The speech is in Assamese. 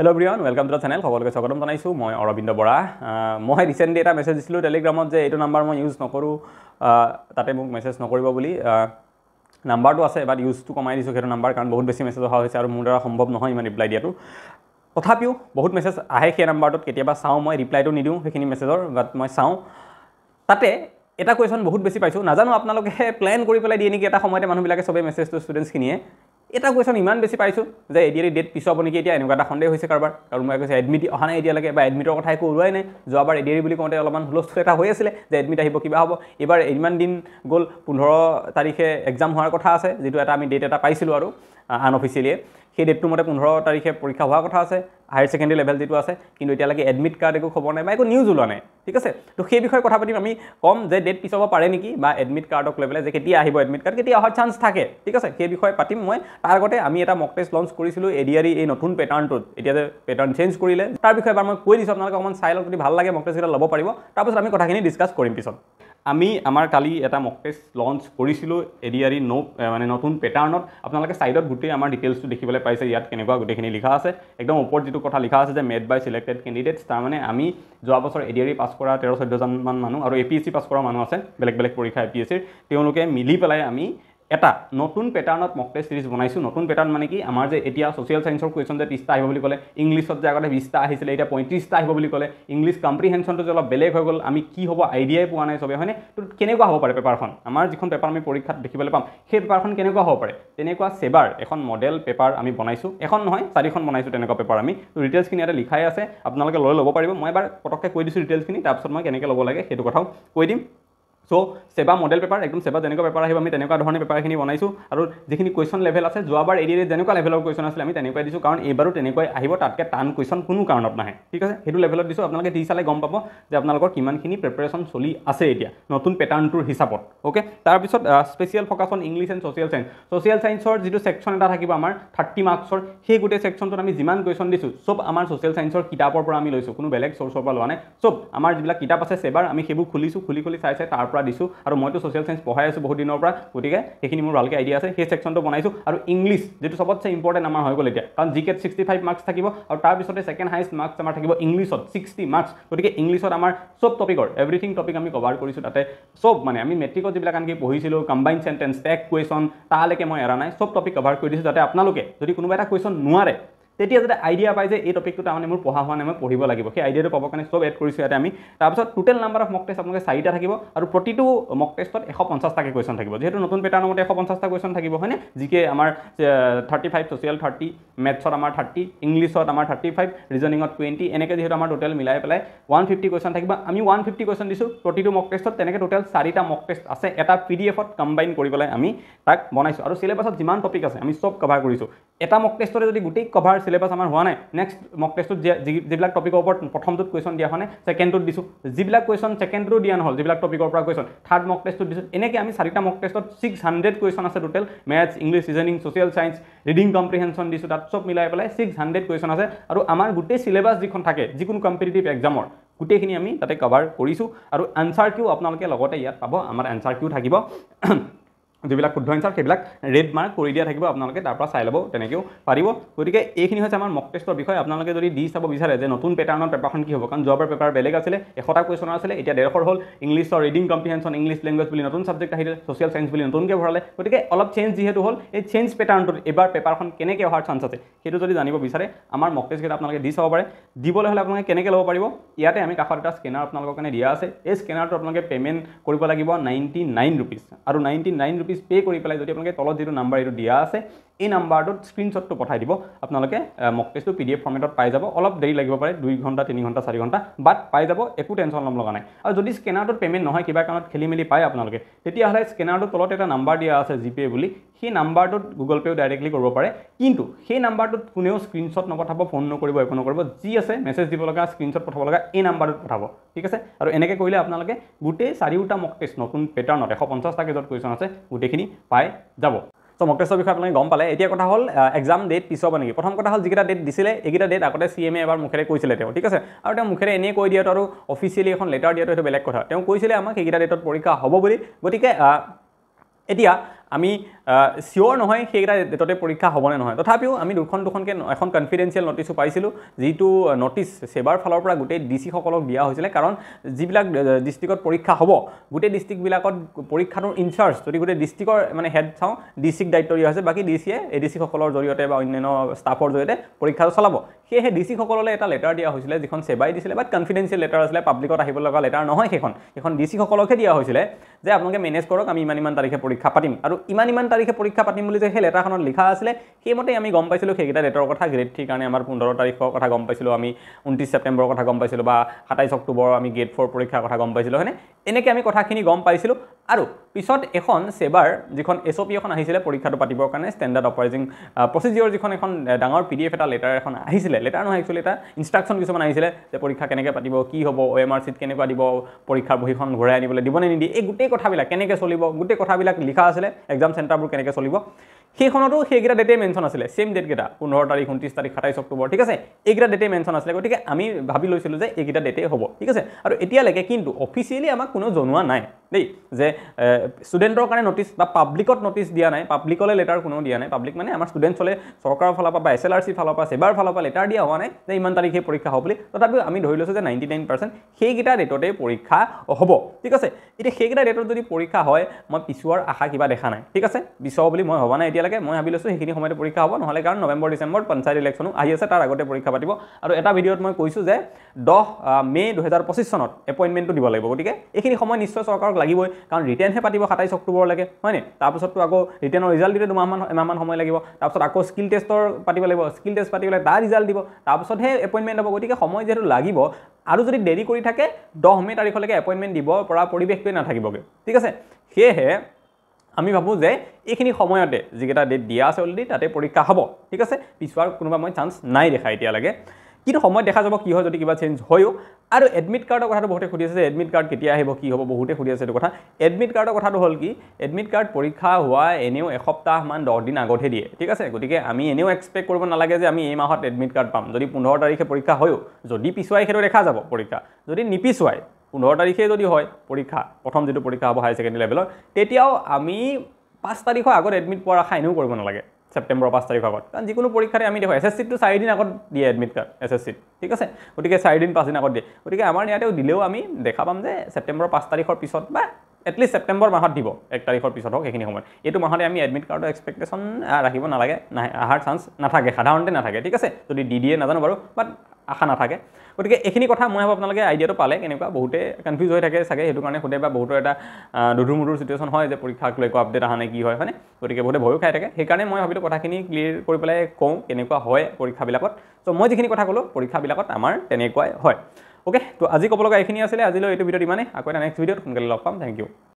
Hello everyone, welcome to the channel. সকলোকে স্বাগতম জনাইছো মই অৰবিন্দ বৰা মই ৰিসেন্টলি এটা মেসেজ দিছিলো টেলিগ্ৰামত যে এইটো নাম্বাৰ মই ইউজ নকৰো তাতে মোক মেসেজ নকৰিব বুলি নাম্বাৰটো আছে বাট ইউজটো কমাই দিছো সেইটো নাম্বাৰ কাৰণ বহুত বেছি মেসেজ অহা হৈছে আৰু মোৰ দ্বাৰা সম্ভৱ নহয় ইমান ৰিপ্লাই দিয়াটো তথাপিও বহুত মেসেজ আহে সেই নাম্বাৰটোত কেতিয়াবা চাও মই ৰিপ্লাইটো নিদিও সেইখিনি মেসেজৰ বাট মই চাও তাতে এটা কোৱেশ্চন বহুত বেছি পাইছো নাজানো আপোনালোকে প্ল্যান কৰি পেলাই দিয়ে নেকি এটা সময়তে মানুহবিলাকে সবে মেসেজটো ষ্টুডেন্টস খিনিয়ে এটা কোৱেশ্চন ইমান বেছি পাইছো যে এডিআৰি ডেট পিছ হ'ব নেকি এতিয়া এনেকুৱা এটা সন্দেহ হৈছে কাৰবাৰ কাৰণ মই কৈছে এডমিট অহা নাই এতিয়ালৈকে বা এডমিটৰ কথা একো ওলোৱাই নাই যোৱাবাৰ এডিআৰি বুলি কওঁতে অলপমান হুলস্থুল এটা হৈ আছিল যে এডমিট আহিব কিবা হ'ব এবাৰ ইমান দিন গ'ল 15 তাৰিখে এক্সাম হোৱাৰ কথা আছে যেটো এটা আমি ডেট এটা পাইছিলো আৰু আনঅফিচিয়ালি সেই ডেটটো মতে 15 তাৰিখে পৰীক্ষা হোৱাৰ কথা আছে হায়াৰ সেকেন্ডাৰী লেভেল যেটো আছে কিন্তু এতিয়ালৈকে এডমিট কাৰ্ড একো খবৰ নাই বা একো নিউজ ওলোৱা নাই ঠিক আছে তো সেই বিষয়ে কথা পাতিম আমি কম যে ডেট পিছ হ'ব পাৰে নেকি বা এডমিট কাৰ্ডক লেভেলে যে কেতিয়া আহিব এডমিট কাৰ্ড কেতিয়া অহাৰ চান্স থাকে ঠিক আছে সেই বিষয়ে পাতিম মই তাৰ আগতে আমি এটা মক টেষ্ট লঞ্চ কৰিছিলো এডিআৰি এই নতুন প্যাটাৰ্নটোত এতিয়া যে প্যাটাৰ্ন চেঞ্জ কৰিলে তাৰ বিষয়ে এবাৰ মই কৈ দিছো আপোনালোকে অকমান চাই লওক যদি ভাল লাগে মক টেষ্ট এটা ল'ব পাৰিব তাৰপিছত আমি কথাখিনি ডিসকাস কৰিম পিছত আমি আমাৰ কালি এটা মক টেষ্ট লঞ্চ কৰিছিলো এডিআৰি মানে নতুন প্যাটাৰ্নত আপোনালোকে সাইডত গুটেই আমাৰ ডিটেইলছটো দেখিবলৈ পাইছে ইয়াত কেনেকুৱা গুটেখিনি লিখা আছে একদম ওপৰত যেটো কথা লিখা আছে যে মেড বাই সিলেক্টেড ক্যান্ডিডেটস তাৰ মানে আমি যোৱা বছৰ এডিআৰি পাস কৰা 13-14 জন মান মানুহ আৰু এপিএসসি পাস কৰা মানুহ আছে বেলেগ বেলেগ পৰীক্ষা এপিএসসিৰ তেওঁলোকে মিলি পেলাই আমি এটা নতুন প্যাটাৰ্নত মক টেষ্ট সিৰিজ বনাইছো নতুন প্যাটাৰ্ন মানে কি আমাৰ যে এতিয়া সোশ্যাল সায়েন্সৰ কোৱেশ্চন যে 30টা আহিব বুলি ক'লে ইংলিশত যে আগতে 20টা আহিছিল এটা 35টা আহিব বুলি ক'লে ইংলিশ কম্প্ৰিহেনশনটো যে অলপ বেলেগ হৈ গ'ল আমি কি হ'ব আইডিয়াই পোৱা নাই সবে হয়নে তো কেনেকুৱা হ'ব পাৰে পেপাৰখন আমাৰ যিখন পেপাৰ আমি পৰীক্ষাত দেখিবলৈ পাম সেই পেপাৰখন কেনেকুৱা হ'ব পাৰে তেনেকুৱা সেবাৰ এখন মডেল পেপাৰ আমি বনাইছো এখন নহয় 4খন বনাইছো তেনেকুৱা পেপাৰ আমি তো ডিটেইলছ খিনি এটা লিখাই আছে আপোনালোকে লৈ ল'ব পাৰিব মই এবাৰ পটককে কৈ দিছো ডিটেইলছ খিনি তাৰপিছত মই কেনেকৈ ল'ব লাগে সেইটো কথাও কৈ দিম সো সেবা মডেল পেপাৰ একদম সেবা যেনেকুৱা পেপাৰ আহিব আমি তেনেকুৱা ধৰণে পেপাৰখিনি বনাইছো আৰু যিখিনি কোৱেশ্চন লেভেল আছে যোৱাবাৰ এডিআৰি যেনেকুৱা লেভেলৰ কোৱেশ্চন আছিল আমি তেনেকুৱাই দিছো কাৰণ এইবাৰো তেনেকুৱাই আহিব তাতকে টান কোৱেশ্চন কোনো কাৰণত নাহে ঠিক আছে হেতু লেভেলত দিছো আপোনালোকে দি চালে গম পাব যে আপোনালোকৰ কিমানখিনি প্ৰিপাৰেচন চলি আছে এতিয়া নতুন প্যাটাৰ্নটোৰ হিচাপত ওকে তাৰ পিছত special focus on English and social সায়েন্সৰ যেটো সেকশন এটা থাকিব আমাৰ 30 মাৰ্কছৰ সেই গুটে সেকশনটোত আমি যিমান কোৱেশ্চন দিছো সব আমাৰ সোশ্যাল সায়েন্সৰ কিতাপৰ পৰা আমি লৈছো কোনো বেলেগ সোৰ্সৰ পৰা লোৱা নাই সব আমাৰ যিবিলাক কিতাপ আছে সেবাৰ আমি হেবু খুলিছো খুলি চাই তাৰ পৰা দিছো আৰু মইতো সোশ্যাল সায়েন্স পঢ়াই আছো বহুত দিনৰ পৰা গতিকে এইখিনি মোৰ ভালকে আইডিয়া আছে সেই সেকশনটো বনাইছো আৰু ইংলিশ যেটো সবতছে ইম্পৰ্টেন্ট আমাৰ হৈ গ'ল এতিয়া কাৰণ জিকেত 65 মাৰ্কছ থাকিব আৰু তাৰ পিছতে সেকেন্ড হাইয়েস্ট মাৰ্কছ আমাৰ থাকিব ইংলিশত 60 মাৰ্কছ গতিকে ইংলিশত আমাৰ সব টপিকৰ এভৰিথিং টপিক আমি কভাৰ কৰিছো তাতে সব মানে আমি মেট্ৰিকত যিবিলাক আনকি পঢ়িছিলো কম্বাইন সেন্টেন্স টেক কোৱেশ্চন তালৈকে মই এৰা নাই সব টপিক কভাৰ কৰি দিছো যাতে আপোনালোকে যদি কোনোবা এটা কোৱেশ্চন নোৱাৰে তেতিয়া যদি আইডিয়া পাই যে এই টপিকটো তাৰমানে মোৰ পঢ়া হোৱা নাই মই পঢ়িব লাগিব সেই আইডিয়াটো পাবৰ কাৰণে সব এড কৰিছো ইয়াতে আমি তাৰপিছত total number of mock test আপোনালোকে 4টা থাকিব আৰু প্ৰতিটো মক টেষ্টত 150 টাকে কোৱেশ্চন থাকিব যেহেতু নতুন প্যাটাৰ্নৰ মতে 150 টা কোৱেশ্চন থাকিব হয়নে জিকে আমাৰ 35 সোশ্যাল 30 মেথছত আমাৰ 30 ইংলিশত আমাৰ 35 ৰিজনিংত 20 এনেকৈ যেহেতু আমাৰ টোটাল মিলাই পেলাই 150 কোৱেশ্চন থাকিব আমি 150 কোৱেশ্চন দিছো প্ৰতিটো মক টেষ্টত তেনেকৈ টোটাল 4টা মক টেষ্ট আছে এটা পিডিএফত কম্বাইন কৰি পেলাই আমি তাক বনাইছো আৰু সিলেবাছত যিমান টপিক আছে আমি সব কভাৰ কৰিছো এটা মক টেষ্টৰে যদি গুটেই কভাৰ সিলেবাস আমাৰ হোৱা নাই নেক্সট মক টেষ্টত যিবিলাক টপিকৰ ওপৰত প্ৰথমটোত কোৱেশ্চন দিয়া হনে সেকেন্ডটোত দিছো যিবিলাক কোৱেশ্চন সেকেন্ডটো দিয়া নহল যিবিলাক টপিকৰ পৰা কোৱেশ্চন থাৰ্ড মক টেষ্টত দিছো এনেকৈ আমি 4টা মক টেষ্টত 600 কোৱেশ্চন আছে total maths English reasoning social science reading comprehension দিছো তাত সব মিলাই পেলাই 600 কোৱেশ্চন আছে আৰু আমাৰ গুটেই সিলেবাস যিখন থাকে যিকোনো কম্পিটিটিভ এক্সামৰ গুটেইখিনি আমি তাতে কভাৰ কৰিছো আৰু আনসাৰ কিউ আপোনালোকে লগতে ইয়াত পাব আমাৰ আনসাৰ কিউ থাকিব যিবিলাক শুদ্ধ আনসাৰ সেইবিলাক ৰেড মাৰ্ক কৰি দিয়া থাকিব আপোনালোকে তাৰ পৰা চাই ল'ব তেনেকেও পাৰিব গতিকে এইখিনি হৈছে আমাৰ মক টেষ্টৰ বিষয় আপোনালোকে যদি দি চাব বিচাৰে যে নতুন প্যাটাৰ্নৰ পেপাৰখন কি হ'ব কাৰণ যোৱাবাৰ পেপাৰ বেলেগ আছিল 100টা কোৱেশ্চন আছিল এতিয়া 150 হ'ল ইংলিশৰ ৰিডিং কম্প্ৰিহেনশন ইংলিশ ল্যাঙ্গুৱেজ বুলি নতুন সাবজেক্ট আহিলে সোশ্যাল সায়েন্স বুলি নতুনকৈ ভৰালে গতিকে অলপ চেঞ্জ যিহেতু হ'ল এই চেঞ্জ প্যাটাৰ্নটোত এবাৰ পেপাৰখন কেনেকৈ অহাৰ চান্স আছে সেইটো যদি জানিব বিচাৰে আমাৰ মক টেষ্ট কেইটা আপোনালোকে দি চাব পাৰে দিবলৈ হ'লে আপোনালোকে কেনেকৈ ল'ব পাৰিব ইয়াতে আমি কাষত এটা স্কেনাৰ আপোনালোকৰ কাৰণে দিয়া আছে এই স্কেনাৰটো আপোনালোকে পেমেন্ট কৰিব লাগিব 99 रुपीस আৰু 99 रुपीस পে কৰি পেলাই যদি আপোনালোকে তলত যেটো নাম্বাৰ এটো দিয়া আছে এই নাম্বাৰটোত স্ক্ৰিনশ্বটটো পঠাই দিব আপোনালোকে মক টেষ্টটো পিডিএফ ফৰ্মেটত পাই যাব অলপ দেৰি লাগিব পাৰে 2 ঘণ্টা 3 ঘণ্টা 4 ঘণ্টা বাট পাই যাব একো টেনচন লম লগা নাই আৰু যদি স্কেনাৰটোত পেমেন্ট নহয় কিবা কাৰণত খেলিমেলি পায় আপোনালোকে তেতিয়া হলে স্কেনাৰটোত তলত এটা নাম্বাৰ দিয়া আছে জিপে বুলি সেই নাম্বাৰটোত গুগল পেও ডাইৰেক্টলি কৰিব পাৰে কিন্তু সেই নাম্বাৰটোত কোনেও স্ক্ৰিনশ্বট নপঠাব ফোন নকৰিব একো নকৰিব যি আছে মেছেজ দিব লগা স্ক্ৰিনশ্বট পঠাব লগা এই নাম্বাৰটোত পঠাব ঠিক আছে আৰু এনেকৈ কৰিলে আপোনালোকে গুটেই 4টা মক টেষ্ট নতুন প্যাটাৰ্নত 150 টা কেজত কোৱেশ্চন আছে গুটেখিনি পাই যাব তো মক টেষ্টৰ বিষয়ে আপোনালোকে গম পালে এতিয়া কথা হ'ল এক্সাম ডেট পিছ হ'ব নেকি প্ৰথম কথা হ'ল যিকেইটা ডেট দিছিলে এইকেইটা ডেট আগতে সিএমএ এবাৰ মুখেৰে কৈছিলে তেওঁ ঠিক আছে আৰু তেওঁ মুখেৰে এনে কৈ দিয়াটো আৰু অফিচিয়ালি এখন লেটাৰ দিয়াটো সেইটো বেলেগ কথা তেওঁ কৈছিলে আমাক এইকেইটা ডেটত পৰীক্ষা হ'ব বুলি গতিকে এতিয়া আমি চিয়'ৰ নহয় সেইকেইটা ডেটতে পৰীক্ষা হ'বনে নহয় তথাপিও আমি দুখনকৈ এখন কনফিডেঞ্চিয়েল নটিছো পাইছিলোঁ যিটো নটিচ সেবাৰ ফালৰ পৰা গোটেই ডি চিসকলক দিয়া হৈছিলে কাৰণ যিবিলাক ডিষ্ট্ৰিক্টত পৰীক্ষা হ'ব গোটেই ডিষ্ট্ৰিক্টবিলাকত পৰীক্ষাটোৰ ইনচাৰ্জ যদি গোটেই ডিষ্ট্ৰিক্টৰ মানে হেড চাওঁ ডি চিক দায়িত্ব দিয়া হৈছে বাকী ডি চিয়ে এ ডি চিসকলৰ জৰিয়তে বা অন্যান্য ষ্টাফৰ জৰিয়তে পৰীক্ষাটো চলাব সেয়েহে ডি চিসকললৈ এটা লেটাৰ দিয়া হৈছিলে যিখন সেবাই দিছিলে বাট কনফিডেঞ্চিয়েল লেটাৰ আছিলে পাব্লিকত আহিব লগা লেটাৰ নহয় সেইখন ডি চিসকলকহে দিয়া হৈছিলে যে আপোনালোকে মেনেজ কৰক আমি ইমান তাৰিখে পৰীক্ষা পাতিম আৰু ইমান তাৰিখে পৰীক্ষা পাতিম বুলি যে সেই লেটাৰখনত লিখা আছিলে সেইমতে আমি গম পাইছিলোঁ সেইকেইটা ডেটৰ কথা গ্ৰেড 3 কাৰণে আমাৰ 15 তাৰিখৰ কথা গম পাইছিলোঁ আমি 29 ছেপ্টেম্বৰৰ কথা গম পাইছিলোঁ বা 27 অক্টোবৰ আমি গ্ৰেড 4 পৰীক্ষাৰ কথা গম পাইছিলোঁ হয়নে এনেকৈ আমি কথাখিনি গম পাইছিলোঁ আৰু পিছত এখন সেবাৰ যিখন SOP এখন আহিছিলে পৰীক্ষাটো পাতিবৰ কাৰণে ষ্টেণ্ডাৰ্ড অপাৰেটিং প্ৰচিডিউৰ যিখন এখন ডাঙৰ PDF এটা লেটাৰ এখন আহিছিলে লেটাৰ নহয় একচুৱেলি এটা ইনষ্ট্ৰাকশ্যন কিছুমান আহিছিলে যে পৰীক্ষা কেনেকৈ পাতিব কি হ'ব OMR চিট কেনেকুৱা দিব পৰীক্ষাৰ বহীখন ঘূৰাই আনিবলৈ দিবনে নিদিয়ে এই গোটেই কথাবিলাক কেনেকৈ চলিব গোটেই কথাবিলাক লিখা আছিলে এক্সাম চেণ্টাৰবোৰ কেনেকৈ চলিব সেইখনতো সেইকেইটা ডেটে মেনশ্যন আছিলে সেম ডেটকেইটা 15 তাৰিখ 29 তাৰিখ 27 অক্টোবৰ ঠিক আছে এইকেইটা ডেটে মেনশ্যন আছিলে গতিকে আমি ভাবি লৈছিলোঁ যে এইকেইটা ডেটে হ'ব ঠিক আছে আৰু এতিয়ালৈকে কিন্তু অফিচিয়েলি আমাক কোনো জনোৱা নাই দেই যে ষ্টুডেণ্টৰ কাৰণে নটিচ বা পাব্লিকত নটিচ দিয়া নাই পাব্লিকলৈ লেটাৰ কোনো দিয়া নাই পাব্লিক মানে আমাৰ ষ্টুডেণ্টছলৈ চৰকাৰৰ ফালৰ পৰা বা SLRC ফালৰ পৰা সেবাৰ ফালৰ পৰা লেটাৰ দিয়া হোৱা নাই যে ইমান তাৰিখে পৰীক্ষা হ'ব বুলি তথাপিও আমি ধৰি লৈছোঁ যে 99% সেইকেইটা ডেটতে পৰীক্ষা হ'ব ঠিক আছে এতিয়া সেইকেইটা ডেটত যদি পৰীক্ষা হয় মই পিছুৱাৰ আশা কিবা দেখা নাই ঠিক আছে পিছুৱা বুলি মই ভবা নাই এতিয়ালৈকে মই ভাবি লৈছোঁ সেইখিনি সময়তে পৰীক্ষা হ'ব নহ'লে কাৰণ নৱেম্বৰ ডিচেম্বৰ পঞ্চায়ত ইলেকশ্যনো আহি আছে তাৰ আগতে পৰীক্ষা পাতিব আৰু এটা ভিডিঅ'ত মই কৈছোঁ যে 10 মে 2025 চনত এপইণ্টমেণ্টটো দিব লাগিব গতিকে এইখিনি সময় নিশ্চয় চৰকাৰক লাগিবই কাৰণ ৰিটেনহে পাতিব 27 অক্টোবৰলৈকে হয়নে তাৰপিছততো আকৌ ৰিটেনৰ ৰিজাল্ট দিলে এমাহমান সময় লাগিব তাৰপিছত আকৌ স্কিল টেষ্টৰ পাতিব লাগিব স্কিল টেষ্ট পাতিবলৈ তাৰ ৰিজাল্ট দিব তাৰপিছতহে এপইণ্টমেণ্ট হ'ব গতিকে সময় যিহেতু লাগিব আৰু যদি দেৰি কৰি থাকে 10 মে তাৰিখলৈকে এপইণ্টমেণ্ট দিব পৰা পৰিৱেশটোৱে নাথাকিবগৈ ঠিক আছে সেয়েহে আমি ভাবোঁ যে এইখিনি সময়তে যিকেইটা ডেট দিয়া আছে অলৰেডি তাতে পৰীক্ষা হ'ব ঠিক আছে পিছুৱাৰ কোনোবা মই চান্স নাই দেখা এতিয়ালৈকে কিন্তু সময় দেখা যাব কি হয় যদি কিবা চেঞ্জ হয়ও আৰু এডমিট কাৰ্ডৰ কথাটো বহুতে সুধি আছে যে এডমিট কাৰ্ড কেতিয়া আহিব কি হ'ব বহুতে সুধি আছে এইটো কথা এডমিট কাৰ্ডৰ কথাটো হ'ল কি এডমিট কাৰ্ড পৰীক্ষা হোৱা এনেও এসপ্তাহমান 10 দিন আগতহে দিয়ে ঠিক আছে গতিকে আমি এনেও এক্সপেক্ট কৰিব নালাগে যে আমি এই মাহত এডমিট কাৰ্ড পাম যদি 15 তাৰিখে পৰীক্ষা হয়ও যদি পিছুৱাই সেইটো দেখা যাব পৰীক্ষা যদি নিপিছুৱাই 15 তাৰিখে যদি হয় পৰীক্ষা প্ৰথম যেটো পৰীক্ষা হ'ব হাই সেকেন্ডাৰী লেভেলৰ তেতিয়াও আমি 5 তাৰিখৰ আগত এডমিট পোৱাৰ আশা এনেও কৰিব নালাগে সেপ্টেম্বৰ 5 তাৰিখৰ আগত কাৰণ যিকোনো পৰীক্ষাৰে আমি দেখো SSC টো 4 দিন আগত দিয়ে এডমিট কাৰ্ড SSC ঠিক আছে গতিকে 4 দিন 5 দিন আগত দিয়ে গতিকে আমাৰ ইয়াতেও দিলেও আমি দেখা পাম যে সেপ্টেম্বৰ 5 তাৰিখৰ পিছত বা এটলিষ্ট সেপ্টেম্বৰ মাহত দিব 1 তাৰিখৰ পিছত হওক এইখিনি সময়ত এইটো মাহতে আমি এডমিট কাৰ্ডৰ এক্সপেক্টেশন ৰাখিব নালাগে আহাৰ চান্স নাথাকে সাধাৰণতে নাথাকে ঠিক আছে যদি দিয়ে নাজানো বাৰু বাট আশা নাথাকে গতিকে এইখিনি কথা মই আপোনালোকে আইডিয়াটো পালে কেনেকুৱা বহুতে কনফিউজ হৈ থাকে চাগে সেইটো কাৰণে খুদে বা বহুতৰ এটা দুধুমুধুৰ সিচুৱেশ্যন হয় যে পৰীক্ষাক লৈ আপডেট আহা নাই কি হয় হয়নে গতিকে বহুতে ভয়ো খাই থাকে সেইকাৰণে মই ভাবিলোঁ কথাখিনি ক্লিয়াৰ কৰি পেলাই কওঁ কেনেকুৱা হয় পৰীক্ষাবিলাকত চ' মই যিখিনি কথা ক'লোঁ পৰীক্ষাবিলাকত আমাৰ তেনেকুৱাই হয় ওকে তো আজি ক'ব লগা এইখিনি আছিলে আজিলৈ এইটো ভিডিঅ'ত ইমানেই আকৌ এটা নেক্সট ভিডিঅ'ত সোনকালে লগ পাম থেংক ইউ